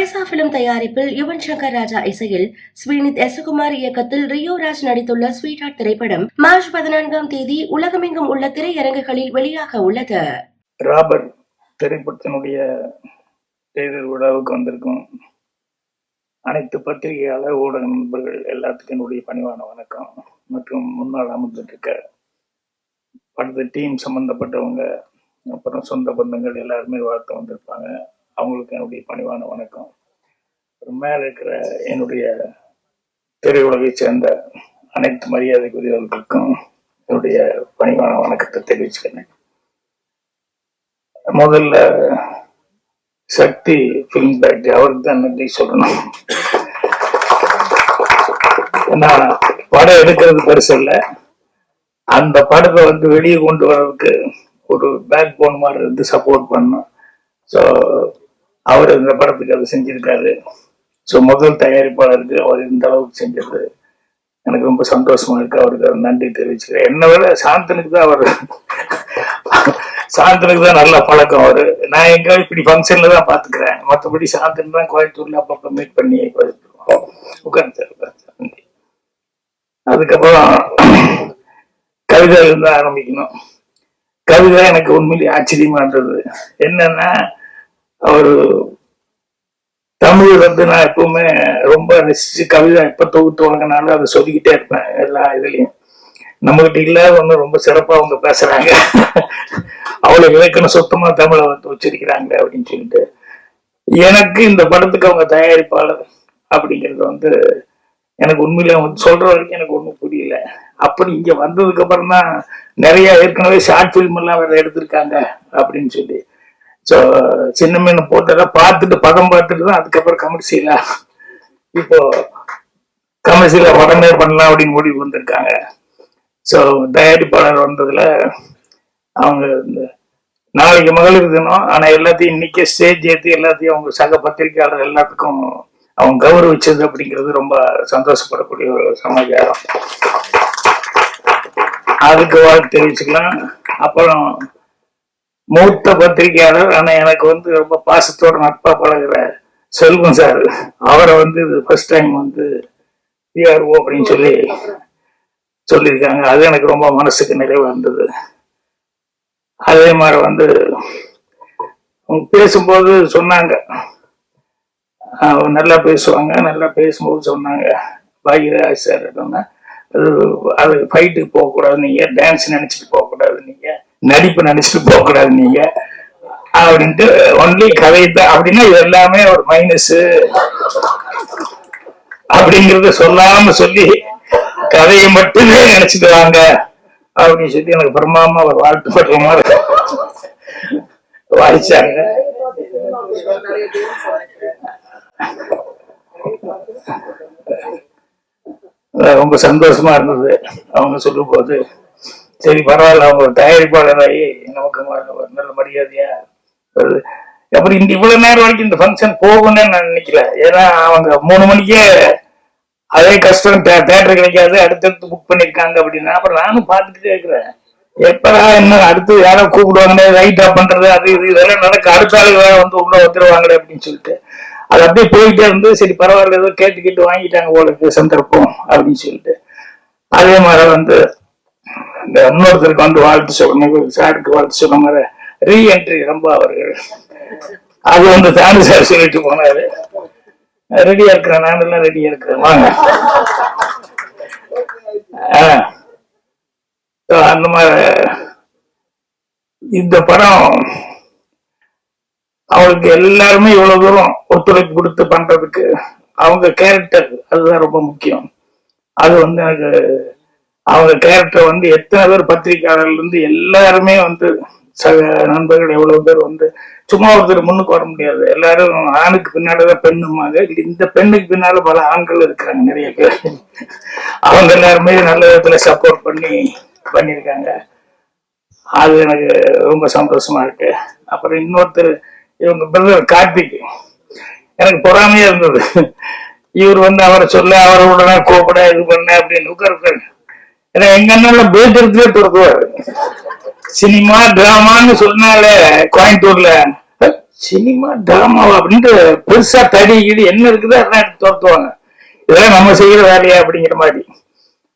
பிரேசா film தயாரிப்பில் யுவன் சங்கர் ராஜா இசையில் ஸ்ரீநித் எசகுமார் இயக்கத்தில் ரியோ ராஜ் நடித்துள்ள ஸ்வீட் ஹார்ட் திரைப்படம் மார்ச் 14ஆம் தேதி உலகமெங்கும் உள்ள திரையரங்குகளில் வெளியாக உள்ளது. ராபர்ட் திரைப்படத்தினுடைய தேர்தல் விழாவுக்கு வந்திருக்கும் அனைத்து பத்திரிகையாளர் ஊடக நண்பர்கள் எல்லாத்துக்கும் என்னுடைய பணிவான வணக்கம். மற்றும் முன்னாள் அமர்ந்துட்டு இருக்க படத்து டீம் சம்பந்தப்பட்டவங்க, அப்புறம் சொந்த பந்தங்கள் எல்லாருமே வாழ்த்து வந்திருப்பாங்க. அவங்களுக்கு என்னுடைய பணிவான வணக்கம். மேல இருக்கிற என்னுடைய திரையுலகை சேர்ந்த அனைத்து மரியாதைக்குரியவர்களுக்கும் என்னுடைய பணிவான வணக்கத்தை தெரிவிச்சுக்கிறேன். முதல்ல சக்தி பிலிம் ஃபேக்டரி அவருக்கு தான் நன்றி சொல்லணும். நான் படம் எடுக்கிறது பெருசு இல்லை, அந்த படத்தை வெளியே கொண்டு வர்றதுக்கு ஒரு பேக் போன் மாதிரி இருந்து சப்போர்ட் பண்ணோம். ஸோ அவர் இந்த படத்துக்கு அதை செஞ்சிருக்காரு. ஸோ முதல் தயாரிப்பாளருக்கு அவர் இந்த அளவுக்கு செஞ்சது எனக்கு ரொம்ப சந்தோஷமா இருக்கு. அவருக்கு நன்றி தெரிவிச்சுக்கிறேன். என்ன விட சாந்தனுக்கு தான் நல்ல பழக்கம். அவரு நான் எங்க இப்படி ஃபங்க்ஷன்ல தான் பாத்துக்கிறேன், மற்றபடி சாந்தன் தான் கோயம்புத்தூர்ல அப்பப்ப மீட் பண்ணி உட்கார்ந்து. அதுக்கப்புறம் கவிதை இருந்து ஆரம்பிக்கணும். கவிதை எனக்கு உண்மையிலேயே ஆச்சரியமா இருந்தது. என்னன்னா, அவரு தமிழ் நான் எப்பவுமே ரொம்ப ரசிச்சு கவிதை எப்ப தொகுத்து வழங்கினாலும் அதை சொல்லிக்கிட்டே இருப்பேன். எல்லா இதுலயும் நம்மகிட்ட இல்லாத ஒண்ணு ரொம்ப சிறப்பா அவங்க பேசுறாங்க, அவ்வளவு இலக்கணம் சுத்தமா தமிழை வச்சிருக்கிறாங்க அப்படின்னு சொல்லிட்டு. எனக்கு இந்த படத்துக்கு அவங்க தயாரிப்பாளர் அப்படிங்கிறது எனக்கு உண்மையில சொல்ற வரைக்கும் எனக்கு ஒண்ணும் புரியல. அப்படி இங்க வந்ததுக்கு அப்புறம் தான் நிறைய ஏற்கனவே ஷார்ட் பிலிம் எல்லாம் வேற எடுத்திருக்காங்க அப்படின்னு சொல்லி. ஸோ சின்ன மீன் போட்டெல்லாம் பார்த்துட்டு படம் பார்த்துட்டு தான் அதுக்கப்புறம் கமர்ஷியலா இப்போ கமர்ஷியலா உடனே பண்ணலாம் அப்படின்னு முடிவு வந்திருக்காங்க. ஸோ தயாரிப்பாளர் வந்ததுல அவங்க நாளைக்கு மகளிர் தினம், ஆனா எல்லாத்தையும் இன்னைக்கே ஸ்டேஜ் ஏற்றி எல்லாத்தையும் அவங்க சக பத்திரிகையாளர் எல்லாத்துக்கும் அவங்க கௌரவிச்சது அப்படிங்கிறது ரொம்ப சந்தோஷப்படக்கூடிய ஒரு சமாச்சாரம். அதுக்கு வாழ்த்து தெரிவிச்சுக்கலாம். அப்புறம் மூத்த பத்திரிகையாளர், ஆனா எனக்கு ரொம்ப பாசத்தோட நட்பா பழகிற செல்வம் சார், அவரை ஃபர்ஸ்ட் டைம் பிஆர்ஓ அப்படின்னு சொல்லியிருக்காங்க. அது எனக்கு ரொம்ப மனசுக்கு நிறைவா இருந்தது. அதே மாதிரி அவங்க பேசும்போது சொன்னாங்க, நல்லா பேசுவாங்க. நல்லா பேசும்போது சொன்னாங்க, பாக்யராஜ் சார் அது ஃபைட்டுக்கு போகக்கூடாது, நீங்க டான்ஸ் நினைச்சிட்டு போகக்கூடாது, நீங்க நடிப்பு நினைச்சிட்டு போகக்கூடாது நீங்க அப்படின்ட்டு. ஒன்லி கதை தான் அப்படின்னா இது எல்லாமே ஒரு மைனஸ் அப்படிங்கறத சொல்லாம சொல்லி கதையை மட்டுமே நினைச்சிட்டு வாங்க அப்படின்னு சொல்லி எனக்கு பிரமாமா ஒரு வாழ்த்து படுற மாதிரி வாய்ச்சாங்க. ரொம்ப சந்தோஷமா இருந்தது அவங்க சொல்லும் போது. சரி பரவாயில்ல, அவங்க ஒரு தயாரிப்பாளராகி நமக்கு ஒரு நல்ல மரியாதையா வருது. அப்புறம் இவ்வளவு நேரம் வரைக்கும் இந்த ஃபங்க்ஷன் போகும்னு நான் நினைக்கல. ஏன்னா அவங்க 3 மணிக்கே அதே கஷ்டம், தேட்டர் கிடைக்காது, அடுத்தடுத்து புக் பண்ணிருக்காங்க அப்படின்னா. அப்புறம் நானும் பார்த்துக்கிட்டே இருக்கிறேன், எப்படா என்ன அடுத்து யாரோ கூப்பிடுவாங்களே, ரைட் ஆஃப் பண்றது அது இதெல்லாம் நடக்க, அடுத்த ஆளு உள்ள வந்துருவாங்களே அப்படின்னு சொல்லிட்டு அது அப்படியே போயிட்டே இருந்து. சரி பரவாயில்ல, ஏதோ கேட்டு வாங்கிட்டாங்க போல சந்தர்ப்பம் அப்படின்னு சொல்லிட்டு. அதே மாதிரி இந்த இன்னொருத்தருக்கு வாழ்த்து சொல்லணும், சாருக்கு வாழ்த்து சொன்ன மாதிரி ரீஎன்ட்ரி ரொம்ப அவர்கள் அது தானு சார் சொல்லிட்டு போனாரு. ரெடியா இருக்கிறேன், நானெல்லாம் ரெடியா இருக்கிறேன், வாங்க. அந்த மாதிரி இந்த படம் அவங்களுக்கு எல்லாருமே இவ்வளவு தூரம் ஒத்துழைப்பு கொடுத்து பண்றதுக்கு அவங்க கேரக்டர் அதுதான் ரொம்ப முக்கியம். அது எனக்கு அவங்க கேரக்டர் எத்தனை பேர் பத்திரிகையாளர்ல இருந்து எல்லாருமே சக நண்பர்கள் எவ்வளவு பேர் சும்மா ஒருத்தர் முன்னுக்கு வர முடியாது. எல்லாரும் ஆணுக்கு பின்னாலதான் பெண்ணுமாங்க, இந்த பெண்ணுக்கு பின்னால பல ஆண்கள் இருக்கிறாங்க நிறைய பேர். அவங்க எல்லாருமே நல்ல விதத்துல சப்போர்ட் பண்ணியிருக்காங்க. அது எனக்கு ரொம்ப சந்தோஷமா இருக்கு. அப்புறம் இன்னொருத்தர் இவங்க பிரதர் கார்த்திக், எனக்கு பொறாமையா இருந்தது. இவர் அவரை சொல்ல, அவரை உடனே கூப்பிட, இது பண்ண அப்படின்னு உட்காரு. ஏன்னா எங்க அண்ணன் பேசுறதுலே துறக்குவாரு. சினிமா டிராமான்னு சொன்னாலே கோயம்புத்தூர்ல சினிமா டிராமாவா அப்படின்ட்டு பெருசா தடி கீடி என்ன இருக்குதோ அதெல்லாம் எடுத்து துரத்துவாங்க. இதெல்லாம் நம்ம செய்யற வேலையா அப்படிங்கிற மாதிரி.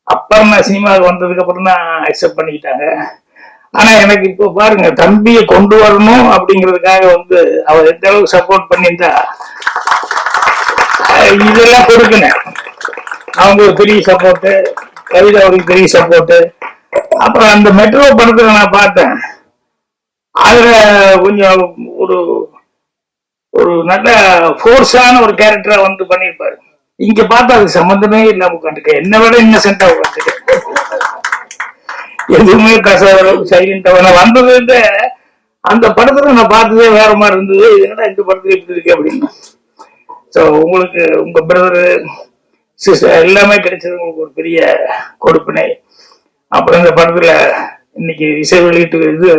அப்புறம் நான் சினிமாவுக்கு வந்ததுக்கு அப்புறம் தான் அக்செப்ட் பண்ணிக்கிட்டாங்க. ஆனா எனக்கு இப்போ பாருங்க, தம்பியை கொண்டு வரணும் அப்படிங்கிறதுக்காக வந்து அவர் எந்த அளவுக்கு சப்போர்ட் பண்ணியிருந்தா இதெல்லாம் கொடுக்கணும். அவங்க ஒரு பெரிய சப்போர்ட்டு, கவிதா அவருக்கு பெரிய சப்போர்ட்டு. அப்புறம் அந்த மெட்ரோ படத்துல நான் பார்த்தேன். அதுல கொஞ்சம் ஒரு ஒரு நல்ல ஃபோர்ஸான ஒரு கேரக்டரா வந்து பண்ணிருப்பாரு. இங்க பார்த்தா அது சம்பந்தமே இல்லாம உட்காந்துக்க, என்ன விட இன்னசென்டா உட்காந்துக்க, எதுவுமே கசாத சைலண்டா வந்தது. அந்த படத்துல நான் பார்த்ததே வேற மாதிரி இருந்தது. இதனால இந்த படத்துல எப்படி இருக்கு அப்படின்னு. ஸோ உங்களுக்கு உங்க பிரதரு சிஸ்டர் எல்லாமே கிடைச்சது உங்களுக்கு ஒரு பெரிய கொடுப்பினை. அப்புறம் இந்த படத்துல இன்னைக்கு இசை வெளியீட்டு இது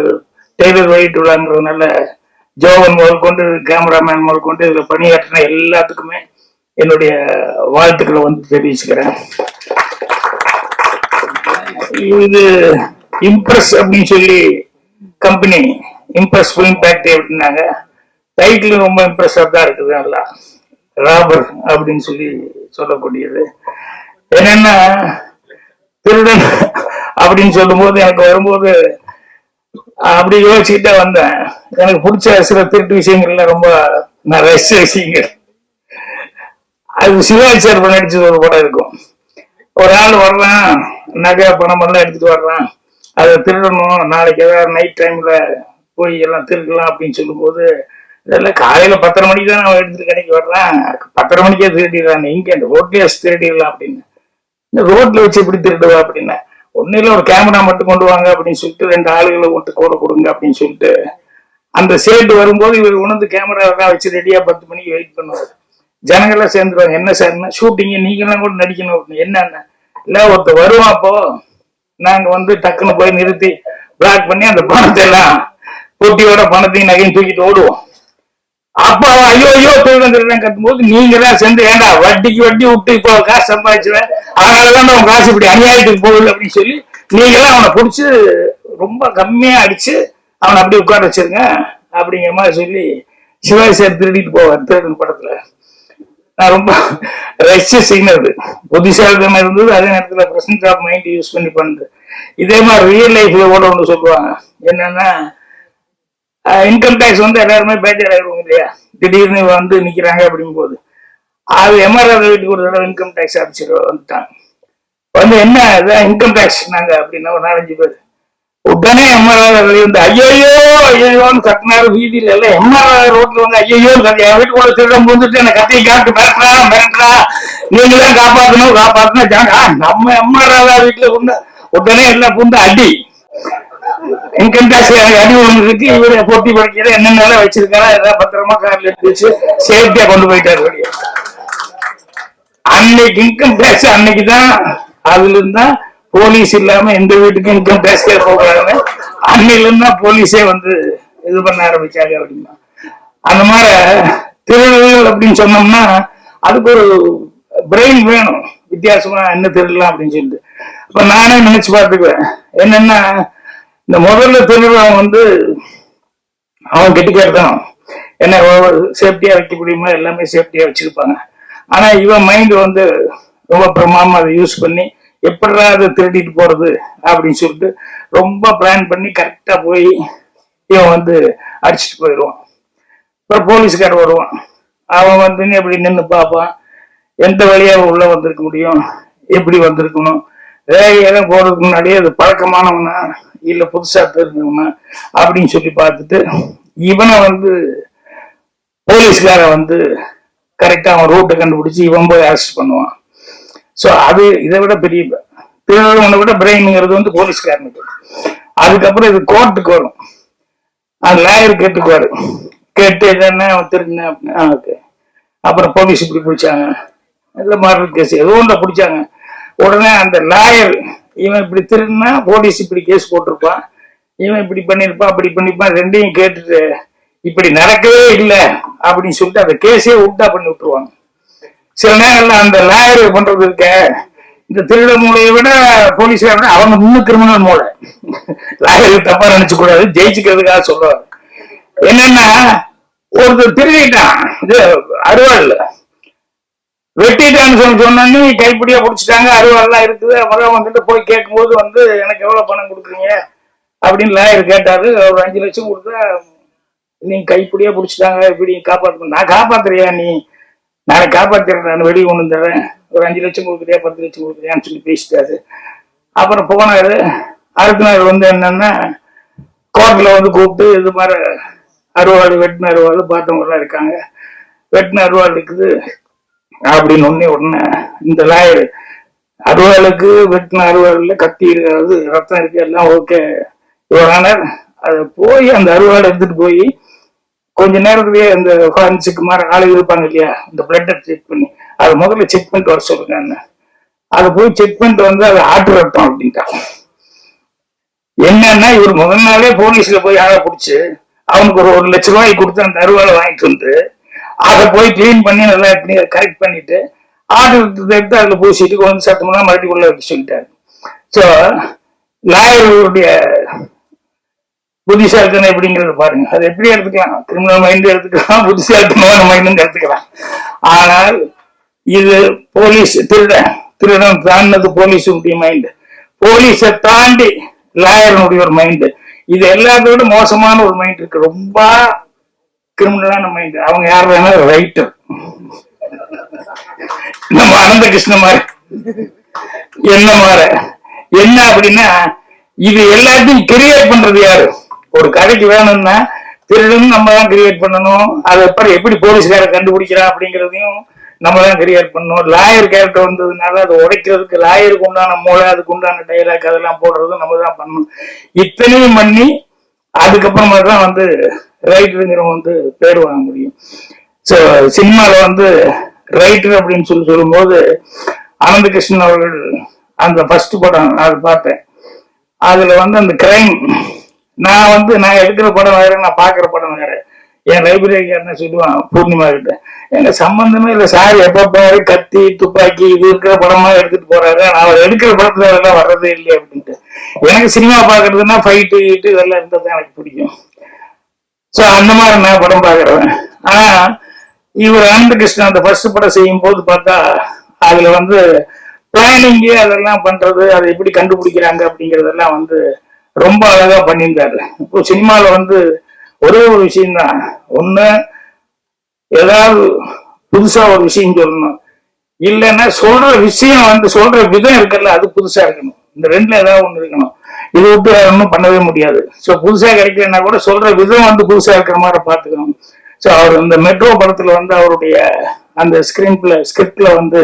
டெய்லர் வெளியீட்டு விழாங்கிறதுனால ஜோவன் முதல் கொண்டு கேமராமேன் முதல் கொண்டு இதுல பணியாற்றின எல்லாத்துக்குமே என்னுடைய வாழ்த்துக்களை வந்து தெரிவிச்சுக்கிறேன். இது இம்ப்ரெஸ் அப்படின்னு சொல்லி கம்பெனி, இம்ப்ரெஸ் பிலிம் ஃபேக்டரி அப்படின்னாங்க. டைட்டில் ரொம்ப இம்ப்ரெஸ்ஸா தான் இருக்குது. நல்லா ராபர் அப்படின்னு சொல்லி சொல்லக்கூடியது. என்னன்னா திருடன் அப்படின்னு சொல்லும் போது எனக்கு வரும்போது அப்படி யோசிச்சுட்டே வந்தேன். எனக்கு பிடிச்ச சில திருட்டு விஷயங்கள்ல ரொம்ப நான் ரசிச்ச விஷயங்கள், அது சிவாஜி சார் நடிச்சது ஒரு படம் இருக்கும். ஒரு ஆள் வர்றான், நகை பணம் எல்லாம் எடுத்துட்டு வர்றான், அதை திருடணும், நாளைக்கு ஏதாவது நைட் டைம்ல போய் எல்லாம் திருடலாம் அப்படின்னு சொல்லும் போது, இதெல்லாம் காலையில 10:30 மணிக்கு தான் அவன் எடுத்துட்டு கடைக்கு வர்றான், 10:30 மணிக்கே திருடிடுறான், இங்க அந்த ரோட்லயே திருடிடலாம் அப்படின்னு. இந்த ரோட்ல வச்சு எப்படி திருடுவா அப்படின்னா, ஒன்னுல ஒரு கேமரா மட்டும் கொண்டு வாங்க அப்படின்னு சொல்லிட்டு 2 ஆளுகளை விட்டு கூட கொடுங்க அப்படின்னு சொல்லிட்டு அந்த சேட்டு வரும்போது இவர் உணர்ந்து கேமரா எல்லாம் வச்சு ரெடியா 10 மணிக்கு வெயிட் பண்ணுவார். ஜனங்கள்லாம் சேர்ந்துருவாங்க. என்ன சார்னா ஷூட்டிங்க, நீங்கெல்லாம் கூட நடிக்கணும் அப்படின்னு. என்னன்னா இல்ல ஒருத்தர் வருவான், அப்போ நாங்க வந்து டக்குன்னு போய் நிறுத்தி பிளாக் பண்ணி அந்த பணத்தை எல்லாம் பொட்டியோட பணத்தையும் நகையும் தூக்கிட்டு ஓடுவோம். அப்ப ஐயோ ஐயோ திருடன் கட்டும் போது நீங்க தான் சேர்ந்து ஏண்டா வட்டிக்கு வட்டி விட்டு இப்போ காசு சம்பாதிச்சுவேன், அதனாலதான் அவன் காசு இப்படி அநியாயத்துக்கு போகுது அப்படின்னு சொல்லி நீங்களாம் அவனை பிடிச்சி ரொம்ப கம்மியா அடிச்சு அவனை அப்படி உட்கார வச்சிருங்க அப்படிங்கிற மாதிரி சொல்லி சிவாஜி சார் திருடிட்டு போவார் திருடன் படத்துல. நான் ரொம்ப ரசிச்ச சீன் அது. புத்திசாலித்தனம் இருந்தது, அதே நேரத்துல பிரசன்ஸ் ஆஃப் மைண்ட் யூஸ் பண்ணி பண்றது. இதே மாதிரி ரியல் லைஃப்ல கூட ஒன்று சொல்லுவாங்க. என்னன்னா இன்கம் டேக்ஸ் வந்து எல்லாருமே பேஜராயிருவோம் இல்லையா, திடீர்னு வந்து நிக்கிறாங்க அப்படிங்கும் போது அது எம்ஆர்ஆர் வீட்டுக்கு ஒரு தடவை இன்கம் டேக்ஸ் ஆஃபீஸர் வந்துட்டாங்க. வந்து என்ன இன்கம் டேக்ஸ் நாங்க அப்படின்னா ஒரு 4-5 பேர் உடனே எம்ஆர்ஆர் வந்து ஐயோ ஐயோன்னு கட்டினாரு. வீதியில எல்லாம் எம்ஆர்ஆர் ரோட்ல வந்து ஐயோ என் வீட்டுக்குள்ள திருடம் வந்துட்டு என்ன கத்தியை காட்டு மிரட்டுறா நீங்களாம் காப்பாத்தணும் நம்ம எம்ஆர்ஆர் வீட்டுல கொண்டு உடனே எல்லாம் புந்து அடி. இன்கம் டேக்ஸ் அடி விழுந்துருக்கு. இவரு பொட்டி படிக்கிற என்னென்ன வச்சிருக்காரா ஏதாவது பத்திரமா கார்ல எடுத்து வச்சு சேஃப்டியா கொண்டு போயிட்டாரு. அன்னைக்கு இன்கம் டேக்ஸ் அன்னைக்குதான் அதுல இருந்தா போலீஸ் இல்லாம எந்த வீட்டுக்கும் இன்கம் டேக்ஸ் போகிறாங்க. அன்னையில இருந்தா போலீஸே வந்து இது பண்ண ஆரம்பிச்சாங்க அப்படின்னா. அந்த மாதிரி திருடர்கள் அப்படின்னு சொன்னோம்னா அதுக்கு ஒரு பிரெயின் வேணும், வித்தியாசமா என்ன திருடலாம் அப்படின்னு சொல்லிட்டு. இப்ப நானே நினைச்சு பார்த்துக்குவேன். என்னன்னா இந்த முதல்ல திருடுறவன் வந்து அவன் கெட்டிக்காரதான், என்ன சேஃப்டியா வைக்க முடியுமா எல்லாமே சேஃப்டியா வச்சிருப்பாங்க. ஆனா இவன் மைண்ட் வந்து ரொம்ப பிரமாதமா அதை யூஸ் பண்ணி எப்படா அதை திருடிட்டு போறது அப்படின்னு சொல்லிட்டு ரொம்ப பிளான் பண்ணி கரெக்டா போய் இவன் வந்து அடிச்சுட்டு போயிடுவான். அப்புறம் போலீஸ்காரன் வருவான். அவன் வந்து எப்படி நின்று பார்ப்பான், எந்த வழியா உள்ள வந்திருக்க முடியும், எப்படி வந்திருக்கணும், ரேகையெல்லாம் போறதுக்கு முன்னாடியே அது பழக்கமானவனா இல்ல புதுசா தெரிஞ்சவனா அப்படின்னு சொல்லி பார்த்துட்டு இவனை வந்து போலீஸ்காரன் வந்து கரெக்டா அவன் ரூட்டை கண்டுபிடிச்சு இவன் போய் அரெஸ்ட் பண்ணுவான். சோ அது இதை விட பெரிய திருடனை விட பிரெயின்ங்கிறது வந்து போலீஸ்காரனுக்கு. அதுக்கப்புறம் இது கோர்ட்டுக்கு வரும். அந்த லாயர் கேட்டுக்குவாரு. கேட்டு என்ன அவன் திருடின அப்படின்னு. அப்புறம் போலீஸ் இப்படி பிடிச்சாங்க, இல்ல மர்டர் கேஸ் ஏதோ ஒன்றை பிடிச்சாங்க. உடனே அந்த லாயர் இவன் இப்படி திருடினா போலீஸ் இப்படி கேஸ் போட்டிருப்பான், இவன் இப்படி பண்ணிருப்பான் அப்படி பண்ணிருப்பான், ரெண்டையும் கேட்டுட்டு இப்படி நடக்கவே இல்லை அப்படின்னு சொல்லிட்டு அந்த கேஸே உல்டா பண்ணி விட்டுருவாங்க. சில நேரங்கள்ல அந்த லாயர் பண்றது இருக்க இந்த திருட மூலையை விட போலீஸ்கார விட அவங்க இன்னும் கிரிமினல் மூளை. லாயருக்கு தப்பா நினைச்சு கூடாது, ஜெயிச்சுக்கிறதுக்காக சொல்லுவாங்க. என்னன்னா ஒருத்தர் திருடிட்டான், இது அருவாள் வெட்டிட்டான்னு சொன்னோன்னு கைப்பிடியா பிடிச்சிட்டாங்க, அருவாள்லாம் இருக்குது. அப்புறம் வந்துட்டு போய் கேட்கும்போது வந்து எனக்கு எவ்வளவு பணம் கொடுக்குறீங்க அப்படின்னு லாயர் கேட்டாரு. ஒரு 5 லட்சம் கொடுத்தா நீங்க கைப்பிடியா பிடிச்சிட்டாங்க, இப்படி காப்பாற்ற. நான் காப்பாத்துறியா, நீ நாளை காப்பாத்துறேன், நான் வெளியே கொண்டு தரேன், ஒரு 5 லட்சம் கொடுக்குறியா 10 லட்சம் கொடுக்குறியான்னு சொல்லி பேசிட்டாரு. அப்புறம் போனாரு. அடுத்த நாள் வந்து என்னன்னா கோர்ட்ல வந்து கூப்பிட்டு இது மாதிரி அருவாள் வெட்டின அருவாள் பார்த்தவங்க எல்லாம் இருக்காங்க, வெட்டின அருவாள் இருக்குது அப்படின்னு உடனே இந்த லாயர் அருவாளுக்கு வெட்டின அருவாள் கத்தி இருக்காது, ரத்தம் இருக்கு, எல்லாம் ஓகே இவரான அதை போய் அந்த அருவாளை எடுத்துட்டு போய் கொஞ்ச நேரத்திலேயே இந்த ஃபாரன்சிக் மாதிரி ஆளுங்க இருப்பாங்க இல்லையா, இந்த பிளட்டை செக் பண்ணி அதை முதல்ல செக் பண்ணிட்டு வர சொல்லுங்க. அதை போய் செக் பண்ணிட்டு வந்து அதை ஆட்டு ரத்தம் அப்படின்ட்டான். என்னன்னா இவர் முதல் நாளே போலீஸ்ல போய் ஆளை பிடிச்சு அவனுக்கு ஒரு 1 லட்சம் ரூபாய் கொடுத்து அந்த அருவாளை வாங்கிட்டு வந்து அதை போய் கிளீன் பண்ணி நல்லா கரெக்ட் பண்ணிட்டு ஆட்டு எடுத்து அதுல பூசிட்டு கொஞ்சம் சத்தமெல்லாம் மறுபடியும் உள்ள வச்சு சொல்லிட்டாரு. ஸோ லாயருடைய புத்திசாலித்தனம் எப்படிங்கிறது பாருங்க. அது எப்படி எடுத்துக்கலாம், கிரிமினல் மைண்ட் எடுத்துக்கலாம், புத்திசாலித்தனமான மைண்ட் எடுத்துக்கலாம். ஆனால் இது போலீஸ் திருடன் தாண்டது போலீஸுடைய மைண்ட், போலீஸை தாண்டி லாயருடைய ஒரு மைண்ட். இது எல்லாத்தோட மோசமான ஒரு மைண்ட் இருக்கு, ரொம்ப கிரிமினலான மைண்ட். அவங்க யார் வேணா ரைட்டர், நம்ம அனந்த கிருஷ்ண மாதிரி என்ன மாதிரி என்ன அப்படின்னா இது எல்லாத்தையும் கிரியேட் பண்றது யாரு? ஒரு கதைக்கு வேணும்னா திருடன் நம்ம தான் கிரியேட் பண்ணணும். அதை எப்படி போலீஸ்கார கண்டுபிடிக்கிறான் அப்படிங்கிறதையும் நம்ம தான் கிரியேட் பண்ணணும். லாயர் கேரக்டர் வந்ததுனால அதை உடைக்கிறதுக்கு லாயருக்கு உண்டான மூளை, அதுக்கு உண்டான டைலாக் அதெல்லாம் போடுறதும் நம்ம தான் பண்ணணும். இத்தனையும் பண்ணி அதுக்கப்புறமா தான் வந்து ரைட்டருங்கிறவங்க வந்து பேர் வாங்க முடியும். ஸோ சினிமால வந்து ரைட்டர் அப்படின்னு சொல்லும்போது அனந்த கிருஷ்ணன் அவர்கள் அந்த ஃபர்ஸ்ட் படம் அது பார்த்தேன். அதுல வந்து அந்த கிரைம், நான் எடுக்கிற படம் வேற, நான் பாக்குற படம் வேற. என் லைப்ரரிக்கு என்ன சொல்லுவான் பூர்ணிமா கிட்ட, எங்க சம்பந்தமே இல்லை சார், எப்ப பாரு கத்தி துப்பாக்கி இது இருக்கிற படமா எடுத்துட்டு போறாரு, நான் அவர் எடுக்கிற படத்துல அதெல்லாம் வர்றதே இல்லை அப்படின்ட்டு. எனக்கு சினிமா பாக்குறதுன்னா ஃபைட்டு கீட்டு இதெல்லாம் இருந்தது எனக்கு பிடிக்கும். ஸோ அந்த மாதிரி நான் படம் பாக்குறேன். ஆனா இவர் அனந்த கிருஷ்ணன் அந்த ஃபர்ஸ்ட் படம் செய்யும் போது பார்த்தா அதுல வந்து பிளானிங்கு அதெல்லாம் பண்றது, அதை எப்படி கண்டுபிடிக்கிறாங்க அப்படிங்கறதெல்லாம் வந்து ரொம்ப அழகா பண்ணியிருந்தாரு. இப்போ சினிமால வந்து ஒரே ஒரு விஷயம்தான், ஒண்ணு ஏதாவது புதுசா ஒரு விஷயம் சொல்லணும், இல்லைன்னா சொல்ற விஷயம் வந்து சொல்ற விதம் இருக்குல்ல அது புதுசா இருக்கணும். இந்த ரெண்டுல ஏதாவது ஒண்ணு இருக்கணும். இது விட்டு ஒன்றும் பண்ணவே முடியாது. ஸோ புதுசா கிடைக்கலன்னா கூட சொல்ற விதம் வந்து புதுசா இருக்கிற மாதிரி பாத்துக்கணும். ஸோ அவர் இந்த மெட்ரோ படத்துல வந்து அவருடைய அந்த ஸ்கிரிப்ட்ல வந்து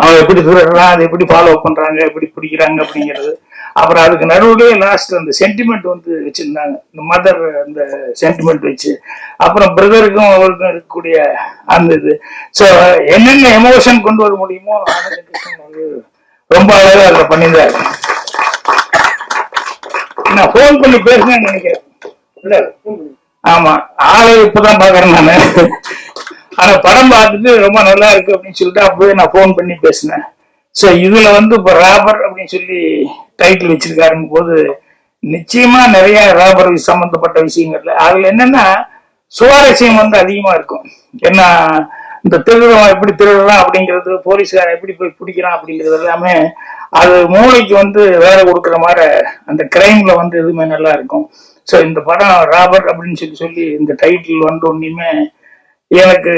அவங்க எப்படி திருடுறான், அதை எப்படி ஃபாலோ பண்றாங்க, எப்படி பிடிக்கிறாங்க அப்படிங்கிறது. அப்புறம் அதுக்கு நடுவுலயே லாஸ்ட் அந்த சென்டிமெண்ட் வந்து வச்சிருந்தாங்க, இந்த மதர் அந்த சென்டிமெண்ட் வச்சு, அப்புறம் பிரதருக்கும் அவருக்கும் இருக்கக்கூடிய அந்த இது. ஸோ என்னென்ன எமோஷன் கொண்டு வர முடியுமோ ரொம்ப அழகா அதை பண்ணியிருந்தாரு. நான் போன் பண்ணி பேசுனேன்னு நினைக்கிறேன். இல்ல ஆமா, ஆளை இப்பதான் பாக்குறேன் நானு. ஆனா படம் பார்த்துட்டு ரொம்ப நல்லா இருக்கு அப்படின்னு சொல்லிட்டு அப்பவே நான் போன் பண்ணி பேசினேன். ஸோ இதுல வந்து இப்ப ராபர் அப்படின்னு சொல்லி டைட்டில் வச்சிருக்காருங்க போது நிச்சயமா நிறைய ராபர் சம்பந்தப்பட்ட விஷயங்கள்ல அதுல என்னன்னா சுவாரஸ்யம் வந்து அதிகமா இருக்கும். ஏன்னா இந்த திருடுறவன் எப்படி திருடுறான் அப்படிங்கிறது, போலீஸ்காரன் எப்படி போய் பிடிக்கிறான் அப்படிங்கிறது எல்லாமே அது மூளைக்கு வந்து வேலை கொடுக்குற மாதிரி அந்த கிரைம்ல வந்து எதுவுமே நல்லா இருக்கும். ஸோ இந்த படம் ராபர் அப்படின்னு சொல்லி இந்த டைட்டில் வந்து ஒன்றுமே எனக்கு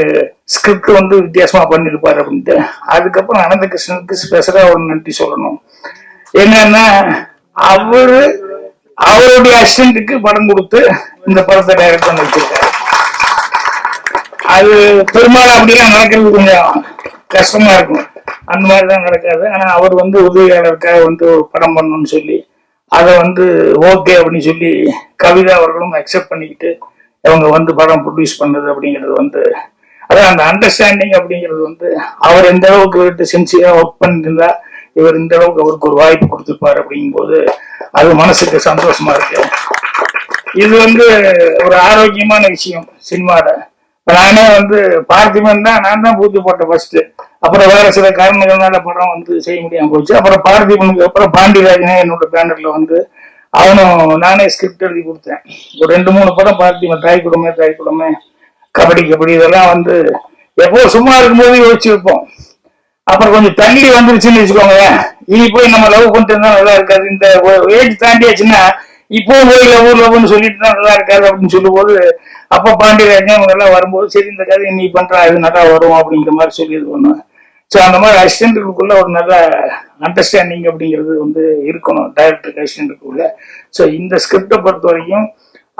ஸ்கிரிப்ட் வந்து வித்தியாசமா பண்ணிருப்பாரு அப்படின்ட்டு. அதுக்கப்புறம் அனந்த கிருஷ்ணனுக்கு ஸ்பெஷலா ஒரு நன்றி சொல்லணும். என்னன்னா அவருடைய அசிஸ்டன்ட்டுக்கு படம் கொடுத்து இந்த படத்தை டைரக்ட் பண்ணி வச்சிருக்காரு. அது பெரும்பாலும் அப்படிலாம் நடக்கிறது கொஞ்சம் கஷ்டமா இருக்கும், அந்த மாதிரிதான் நடக்காது. ஆனா அவர் வந்து உதவியாளருக்காக வந்து ஒரு படம் பண்ணணும்னு சொல்லி அதை வந்து ஓகே அப்படின்னு சொல்லி கவிதா அவர்களும் அக்செப்ட் பண்ணிக்கிட்டு அவங்க வந்து படம் ப்ரொடியூஸ் பண்ணது அப்படிங்கிறது வந்து அதான் அந்த அண்டர்ஸ்டாண்டிங் அப்படிங்கிறது வந்து அவர் எந்த அளவுக்கு சின்சியரா ஒர்க் பண்ணிருந்தா இவர் இந்த அளவுக்கு அவருக்கு ஒரு வாய்ப்பு கொடுத்துருப்பாரு அப்படிங்கும்போது அது மனசுக்கு சந்தோஷமா இருக்கு. இது வந்து ஒரு ஆரோக்கியமான விஷயம் சினிமால. நானே வந்து பார்த்திபன் தான், நான் தான் பூஜை போட்டேன் ஃபர்ஸ்ட். அப்புறம் வேற சில காரணங்கள்னால படம் வந்து செய்ய முடியாம போச்சு. அப்புறம் பார்த்திபனுக்கு அப்புறம் பாண்டியராஜனே என்னோட பேனர்ல வந்து அவனும் நானே ஸ்கிரிப்ட் எழுதி கொடுத்தேன். ஒரு 2-3 படம் பார்த்திபன், தாய் குடும்பமே கபடி கபடி இதெல்லாம் வந்து எப்போ சும்மா இருக்கும்போது யோசிச்சு வைப்போம். அப்புறம் கொஞ்சம் தள்ளி வந்துருச்சுன்னு வச்சுக்கோங்க, இனி போய் நம்ம லவ் பண்ணிட்டு இருந்தா நல்லா இருக்காது, இந்த ஏஜ் தாண்டியாச்சுன்னா இப்போ போய் லவ்னு சொல்லிட்டு தான் நல்லா இருக்காது அப்படின்னு சொல்லும் போது, அப்ப பாண்டியராஜன் அவங்க எல்லாம் வரும்போது சரி இந்த கதை நீ பண்றா இது நல்லா வரும் அப்படிங்கிற மாதிரி சொல்லி இது பண்ணுவேன். ஸோ அந்த மாதிரி அசிஸ்டன்ட்டுக்குள்ள ஒரு நல்ல அண்டர்ஸ்டாண்டிங் அப்படிங்கிறது வந்து இருக்கணும் டைரக்டருக்கு அசிஸ்டன்ட்டுக்குள்ள. ஸோ இந்த ஸ்கிரிப்டை பொறுத்த வரைக்கும்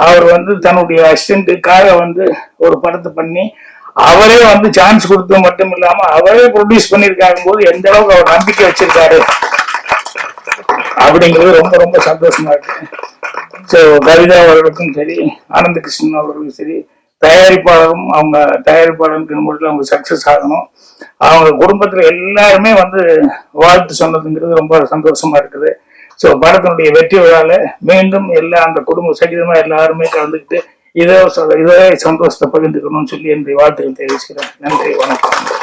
அவர் வந்து தன்னுடைய அசிஸ்டன்ட்டுக்காக வந்து ஒரு படத்தை பண்ணி அவரே வந்து சான்ஸ் கொடுத்தது மட்டும் இல்லாம அவரே ப்ரொடியூஸ் பண்ணியிருக்காங்க போது எந்த அளவுக்கு அவர் நம்பிக்கை வச்சிருக்காரு அப்படிங்கிறது ரொம்ப ரொம்ப சந்தோஷமா இருக்கு. ஸோ கவிதா அவர்களுக்கும் சரி, ஆனந்த கிருஷ்ணன் அவர்களுக்கும் சரி, தயாரிப்பாளரும் அவங்க தயாரிப்பாளருக்கு அவங்க சக்சஸ் ஆகணும். அவங்க குடும்பத்துல எல்லாருமே வந்து வாழ்த்து சொன்னதுங்கிறது ரொம்ப சந்தோஷமா இருக்குது. ஸோ படத்தினுடைய வெற்றி விழால மீண்டும் எல்லா அந்த குடும்ப சகிதமா எல்லாருமே கலந்துக்கிட்டு இதே சந்தோஷத்தை பகிர்ந்துக்கணும்னு சொல்லி என்னுடைய வாழ்த்துக்கள் தெரிவிச்சுக்கிறேன். நன்றி, வணக்கம்.